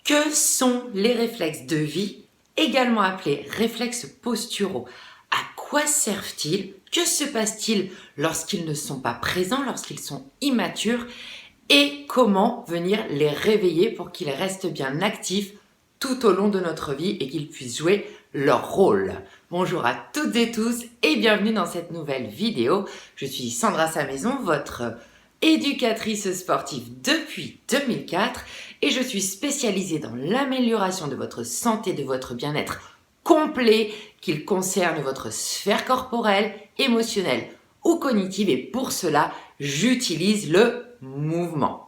Que sont les réflexes de vie, également appelés réflexes posturaux? À quoi servent-ils? Que se passe-t-il lorsqu'ils ne sont pas présents, lorsqu'ils sont immatures? Et comment venir les réveiller pour qu'ils restent bien actifs tout au long de notre vie et qu'ils puissent jouer leur rôle? Bonjour à toutes et tous et bienvenue dans cette nouvelle vidéo. Je suis Sandra Samaison, votre éducatrice sportive depuis 2004 et je suis spécialisée dans l'amélioration de votre santé, de votre bien-être complet, qu'il concerne votre sphère corporelle, émotionnelle ou cognitive, et pour cela, j'utilise le mouvement.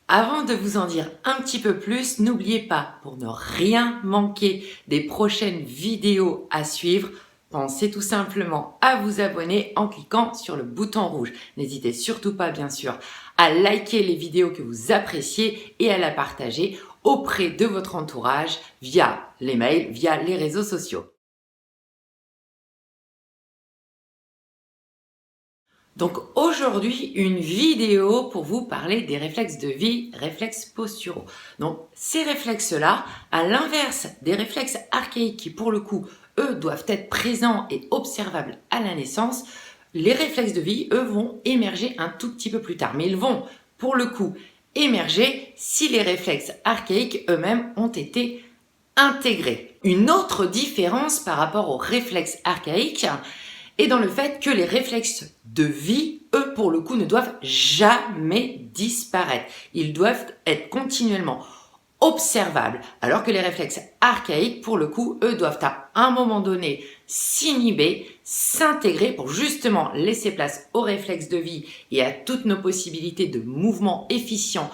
Avant de vous en dire un petit peu plus, n'oubliez pas, pour ne rien manquer des prochaines vidéos à suivre, pensez tout simplement à vous abonner en cliquant sur le bouton rouge. N'hésitez surtout pas, bien sûr, à liker les vidéos que vous appréciez et à la partager auprès de votre entourage via les mails, via les réseaux sociaux. Donc aujourd'hui, une vidéo pour vous parler des réflexes de vie, réflexes posturaux. Donc ces réflexes-là, à l'inverse des réflexes archaïques qui pour le coup, eux, doivent être présents et observables à la naissance, les réflexes de vie, eux, vont émerger un tout petit peu plus tard. Mais ils vont, pour le coup, émerger si les réflexes archaïques eux-mêmes ont été intégrés. Une autre différence par rapport aux réflexes archaïques est dans le fait que les réflexes de vie, eux, pour le coup, ne doivent jamais disparaître. Ils doivent être continuellement observables, alors que les réflexes archaïques, pour le coup, eux, doivent à un moment donné s'inhiber, s'intégrer pour justement laisser place aux réflexes de vie et à toutes nos possibilités de mouvement efficient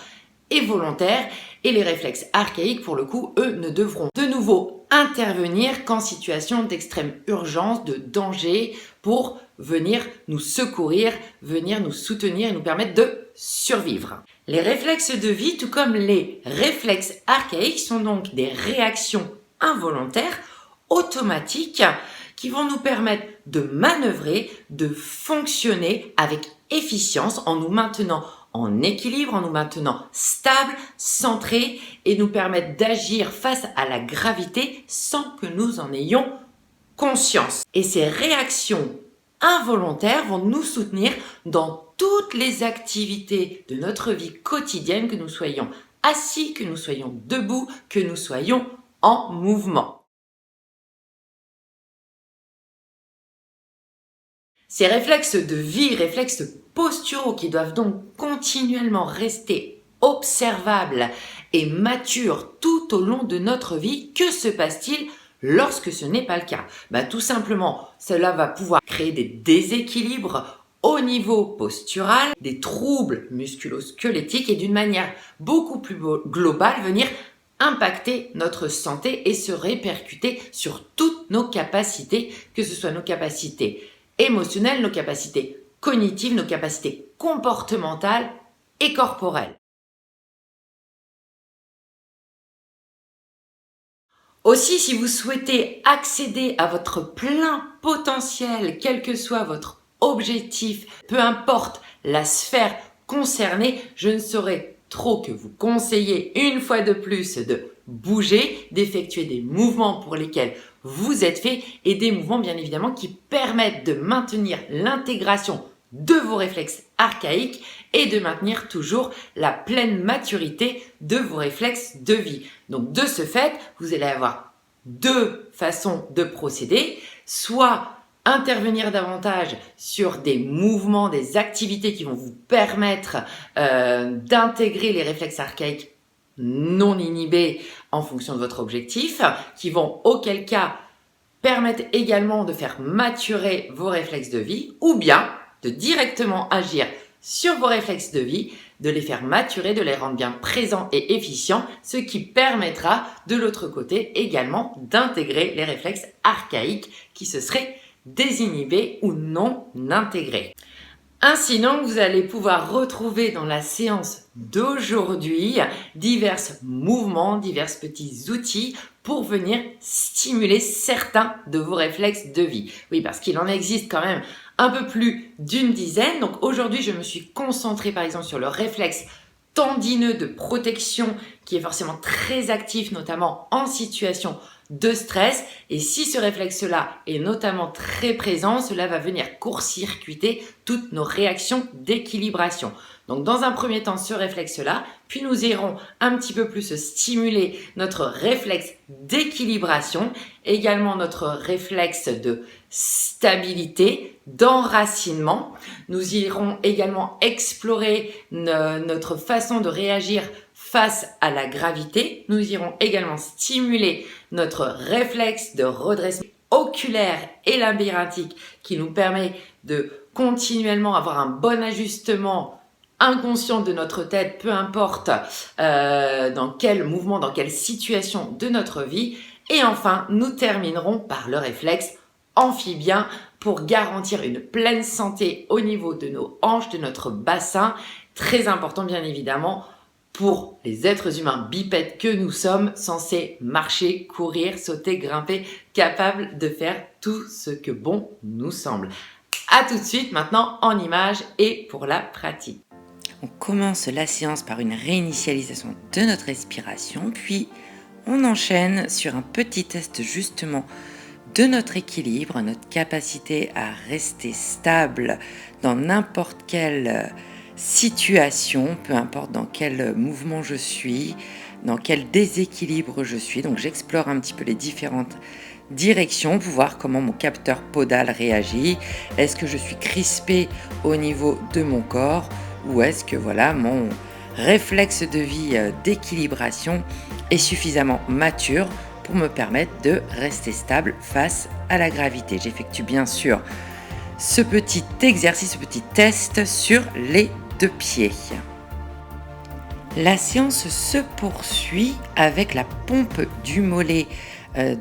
et volontaire. Et les réflexes archaïques, pour le coup, eux, ne devront de nouveau intervenir qu'en situation d'extrême urgence, de danger, pour venir nous secourir, venir nous soutenir et nous permettre de survivre. Les réflexes de vie, tout comme les réflexes archaïques, sont donc des réactions involontaires, automatiques, qui vont nous permettre de manœuvrer, de fonctionner avec efficience en nous maintenant en équilibre, en nous maintenant stable, centré, et nous permettre d'agir face à la gravité sans que nous en ayons conscience. Et ces réactions involontaires vont nous soutenir dans toutes les activités de notre vie quotidienne, que nous soyons assis, que nous soyons debout, que nous soyons en mouvement. Ces réflexes de vie, réflexes posturaux qui doivent donc continuellement rester observables et matures tout au long de notre vie, que se passe-t-il lorsque ce n'est pas le cas? Tout simplement, cela va pouvoir créer des déséquilibres au niveau postural, des troubles musculo-squelettiques et d'une manière beaucoup plus globale venir impacter notre santé et se répercuter sur toutes nos capacités, que ce soit nos capacités émotionnelles, nos capacités cognitives, nos capacités comportementales et corporelles. Aussi, si vous souhaitez accéder à votre plein potentiel, quel que soit votre objectif, peu importe la sphère concernée, je ne saurais trop que vous conseiller une fois de plus de bouger, d'effectuer des mouvements pour lesquels vous êtes fait et des mouvements bien évidemment qui permettent de maintenir l'intégration de vos réflexes archaïques et de maintenir toujours la pleine maturité de vos réflexes de vie. Donc de ce fait, vous allez avoir deux façons de procéder, soit intervenir davantage sur des mouvements, des activités qui vont vous permettre d'intégrer les réflexes archaïques non inhibés en fonction de votre objectif, qui vont auquel cas permettre également de faire maturer vos réflexes de vie, ou bien de directement agir sur vos réflexes de vie, de les faire maturer, de les rendre bien présents et efficients, ce qui permettra de l'autre côté également d'intégrer les réflexes archaïques qui se seraient désinhibés ou non intégrés. Ainsi donc, vous allez pouvoir retrouver dans la séance d'aujourd'hui divers mouvements, divers petits outils pour venir stimuler certains de vos réflexes de vie. Oui, parce qu'il en existe quand même un peu plus d'une dizaine. Donc aujourd'hui, je me suis concentrée par exemple sur le réflexe tendineux de protection qui est forcément très actif, notamment en situation de stress. Et si ce réflexe-là est notamment très présent, cela va venir court-circuiter toutes nos réactions d'équilibration. Donc dans un premier temps, ce réflexe-là, puis nous irons un petit peu plus stimuler notre réflexe d'équilibration, également notre réflexe de stabilité, d'enracinement. Nous irons également explorer notre façon de réagir face à la gravité. Nous irons également stimuler notre réflexe de redressement oculaire et labyrinthique qui nous permet de continuellement avoir un bon ajustement inconscient de notre tête, peu importe dans quel mouvement, dans quelle situation de notre vie. Et enfin, nous terminerons par le réflexe amphibien pour garantir une pleine santé au niveau de nos hanches, de notre bassin. Très important bien évidemment pour les êtres humains bipèdes que nous sommes, censés marcher, courir, sauter, grimper, capables de faire tout ce que bon nous semble. À tout de suite maintenant en images et pour la pratique. On commence la séance par une réinitialisation de notre respiration, puis on enchaîne sur un petit test justement de notre équilibre, notre capacité à rester stable dans n'importe quelle situation, peu importe dans quel mouvement je suis, dans quel déséquilibre je suis. Donc j'explore un petit peu les différentes direction pour voir comment mon capteur podal réagit. Est-ce que je suis crispé au niveau de mon corps ou est-ce que voilà mon réflexe de vie d'équilibration est suffisamment mature pour me permettre de rester stable face à la gravité. J'effectue bien sûr ce petit exercice, ce petit test sur les 2 pieds. La séance se poursuit avec la pompe du mollet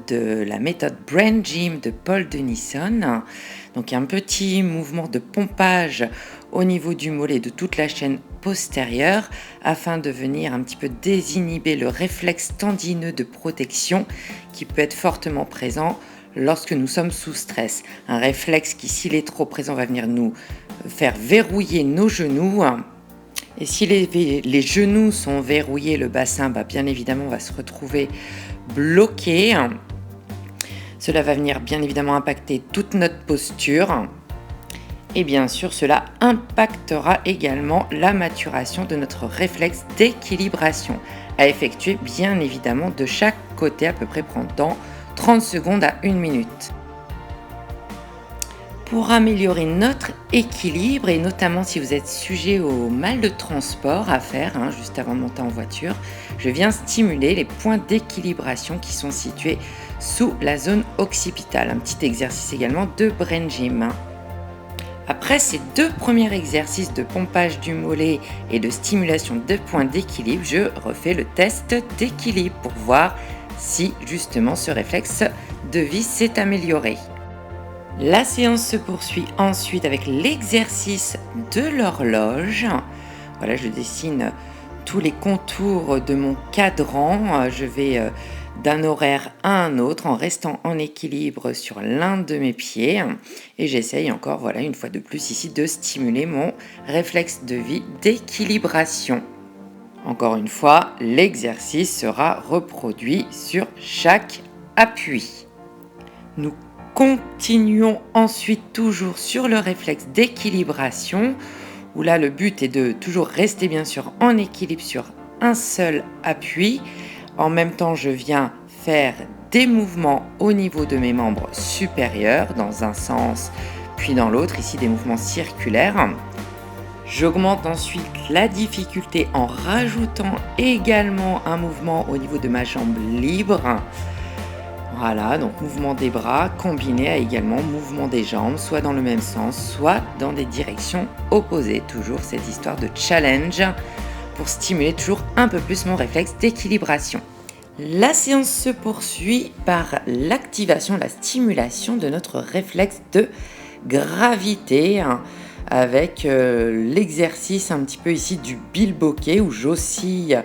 de la méthode Brain Gym de Paul Denison. Donc un petit mouvement de pompage au niveau du mollet de toute la chaîne postérieure afin de venir un petit peu désinhiber le réflexe tendineux de protection qui peut être fortement présent lorsque nous sommes sous stress. Un réflexe qui, s'il est trop présent, va venir nous faire verrouiller nos genoux. Et si les genoux sont verrouillés, le bassin, bien évidemment, va se retrouver bloqué. Cela va venir bien évidemment impacter toute notre posture. Et bien sûr, cela impactera également la maturation de notre réflexe d'équilibration à effectuer bien évidemment de chaque côté, à peu près pendant 30 secondes à 1 minute. Pour améliorer notre équilibre et notamment si vous êtes sujet au mal de transport à faire juste avant de monter en voiture, je viens stimuler les points d'équilibration qui sont situés sous la zone occipitale. Un petit exercice également de Brain Gym. Après ces 2 premiers exercices de pompage du mollet et de stimulation de points d'équilibre, je refais le test d'équilibre pour voir si justement ce réflexe de vie s'est amélioré. La séance se poursuit ensuite avec l'exercice de l'horloge. Voilà, je dessine tous les contours de mon cadran. Je vais d'un horaire à un autre en restant en équilibre sur l'un de mes pieds. Et j'essaye encore, voilà, une fois de plus ici, de stimuler mon réflexe de vie d'équilibration. Encore une fois, l'exercice sera reproduit sur chaque appui. Nous continuons ensuite toujours sur le réflexe d'équilibration, où là le but est de toujours rester bien sûr en équilibre sur un seul appui. En même temps, je viens faire des mouvements au niveau de mes membres supérieurs, dans un sens puis dans l'autre, ici des mouvements circulaires. J'augmente ensuite la difficulté en rajoutant également un mouvement au niveau de ma jambe libre. Voilà, donc mouvement des bras combiné à également mouvement des jambes, soit dans le même sens, soit dans des directions opposées. Toujours cette histoire de challenge pour stimuler toujours un peu plus mon réflexe d'équilibration. La séance se poursuit par l'activation, la stimulation de notre réflexe de gravité avec l'exercice un petit peu ici du bilboquet où j'oscille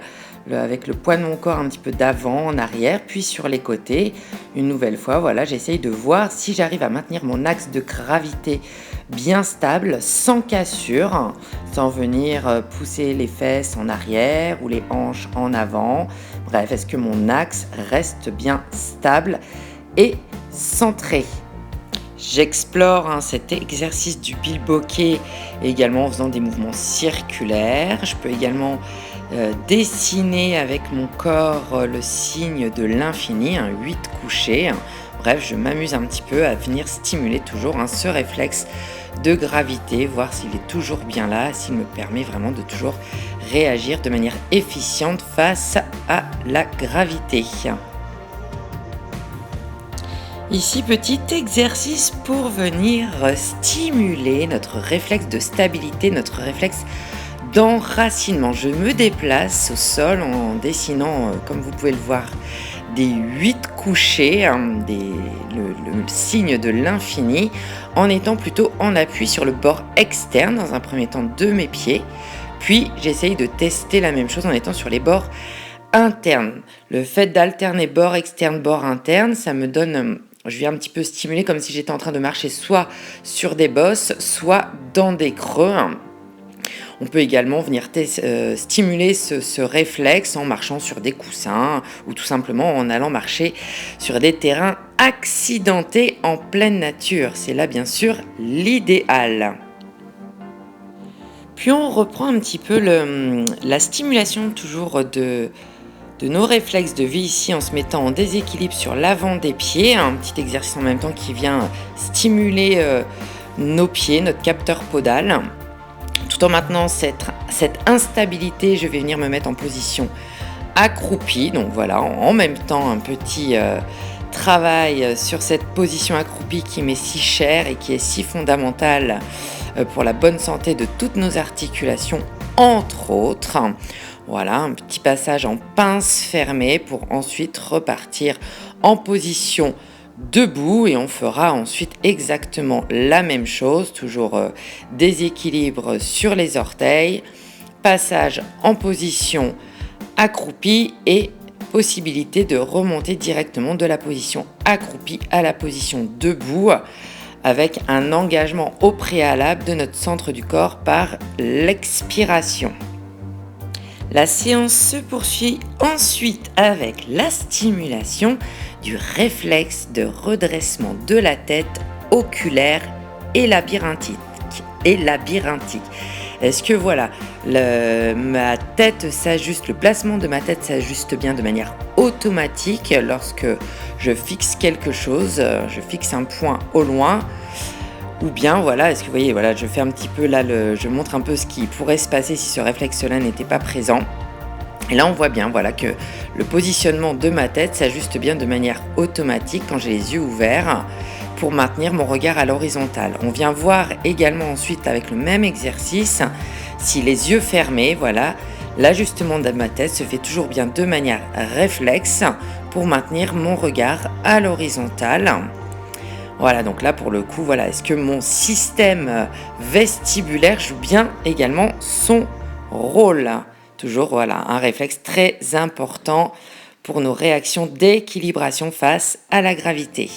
avec le poids de mon corps un petit peu d'avant, en arrière, puis sur les côtés. Une nouvelle fois, voilà, j'essaye de voir si j'arrive à maintenir mon axe de gravité bien stable, sans cassure, sans venir pousser les fesses en arrière ou les hanches en avant. Bref, est-ce que mon axe reste bien stable et centré? J'explore cet exercice du bilboquet également en faisant des mouvements circulaires. Je peux également dessiner avec mon corps le signe de l'infini, un 8 couché. Bref, je m'amuse un petit peu à venir stimuler toujours ce réflexe de gravité, voir s'il est toujours bien là, s'il me permet vraiment de toujours réagir de manière efficiente face à la gravité. Ici, petit exercice pour venir stimuler notre réflexe de stabilité, notre réflexe d'enracinement. Je me déplace au sol en dessinant, comme vous pouvez le voir, des 8 couchés, le signe de l'infini, en étant plutôt en appui sur le bord externe, dans un premier temps de mes pieds. Puis, j'essaye de tester la même chose en étant sur les bords internes. Le fait d'alterner bord externe, bord interne, ça me donne... Je viens un petit peu stimuler comme si j'étais en train de marcher soit sur des bosses, soit dans des creux. On peut également venir stimuler ce réflexe en marchant sur des coussins ou tout simplement en allant marcher sur des terrains accidentés en pleine nature. C'est là bien sûr l'idéal. Puis on reprend un petit peu la stimulation toujours de nos réflexes de vie ici en se mettant en déséquilibre sur l'avant des pieds, un petit exercice en même temps qui vient stimuler nos pieds, notre capteur podal. Tout en maintenant cette instabilité, je vais venir me mettre en position accroupie. Donc voilà, en même temps un petit travail sur cette position accroupie qui m'est si chère et qui est si fondamentale pour la bonne santé de toutes nos articulations, entre autres. Voilà, un petit passage en pince fermée pour ensuite repartir en position debout et on fera ensuite exactement la même chose, toujours déséquilibre sur les orteils, passage en position accroupie et possibilité de remonter directement de la position accroupie à la position debout avec un engagement au préalable de notre centre du corps par l'expiration. La séance se poursuit ensuite avec la stimulation du réflexe de redressement de la tête oculaire et labyrinthique. Est-ce que voilà, ma tête s'ajuste, le placement de ma tête s'ajuste bien de manière automatique lorsque je fixe quelque chose, je fixe un point au loin. Ou bien, voilà, est-ce que vous voyez, voilà, je fais un petit peu là, je montre un peu ce qui pourrait se passer si ce réflexe-là n'était pas présent. Et là, on voit bien, voilà, que le positionnement de ma tête s'ajuste bien de manière automatique quand j'ai les yeux ouverts pour maintenir mon regard à l'horizontale. On vient voir également ensuite avec le même exercice, si les yeux fermés, voilà, l'ajustement de ma tête se fait toujours bien de manière réflexe pour maintenir mon regard à l'horizontale. Voilà, donc là pour le coup, voilà, est-ce que mon système vestibulaire joue bien également son rôle? Toujours, voilà, un réflexe très important pour nos réactions d'équilibration face à la gravité.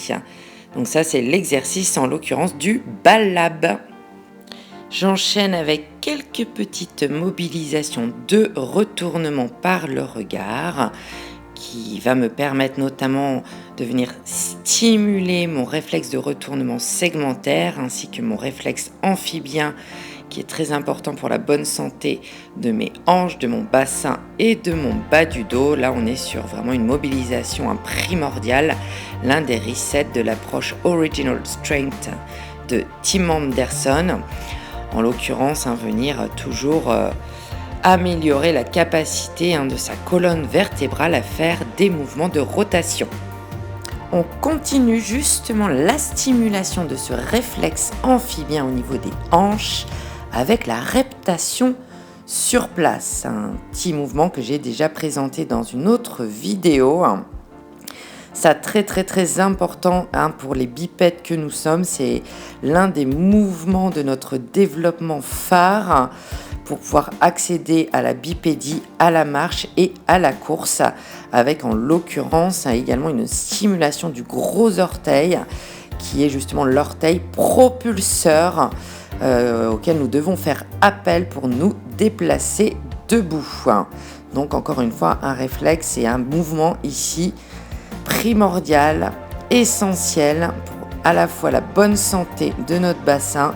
Donc ça, c'est l'exercice en l'occurrence du Bal-Lab. J'enchaîne avec quelques petites mobilisations de retournement par le regard qui va me permettre notamment de venir stimuler mon réflexe de retournement segmentaire ainsi que mon réflexe amphibien qui est très important pour la bonne santé de mes hanches, de mon bassin et de mon bas du dos. Là, on est sur vraiment une mobilisation primordiale, l'un des resets de l'approche Original Strength de Tim Anderson. En l'occurrence, venir toujours améliorer la capacité de sa colonne vertébrale à faire des mouvements de rotation. On continue justement la stimulation de ce réflexe amphibien au niveau des hanches avec la reptation sur place. Un petit mouvement que j'ai déjà présenté dans une autre vidéo. Ça très important pour les bipèdes que nous sommes. C'est l'un des mouvements de notre développement phare pour pouvoir accéder à la bipédie, à la marche et à la course, avec en l'occurrence également une stimulation du gros orteil qui est justement l'orteil propulseur auquel nous devons faire appel pour nous déplacer debout. Donc encore une fois, un réflexe et un mouvement ici primordial, essentiel pour à la fois la bonne santé de notre bassin,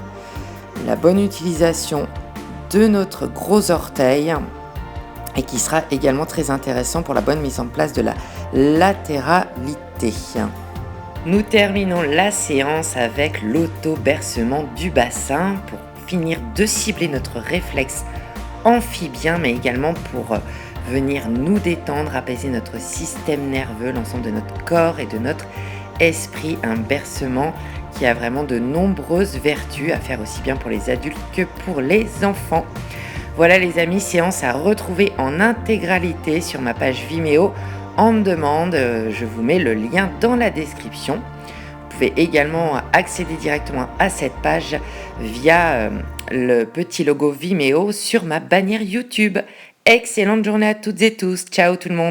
la bonne utilisation de notre gros orteil et qui sera également très intéressant pour la bonne mise en place de la latéralité. Nous terminons la séance avec l'auto-bercement du bassin pour finir de cibler notre réflexe amphibien, mais également pour venir nous détendre, apaiser notre système nerveux, l'ensemble de notre corps et de notre esprit. Un bercement qui a vraiment de nombreuses vertus à faire aussi bien pour les adultes que pour les enfants. Voilà les amis, séance à retrouver en intégralité sur ma page Vimeo en demande. Je vous mets le lien dans la description. Vous pouvez également accéder directement à cette page via le petit logo Vimeo sur ma bannière YouTube. Excellente journée à toutes et tous. Ciao tout le monde.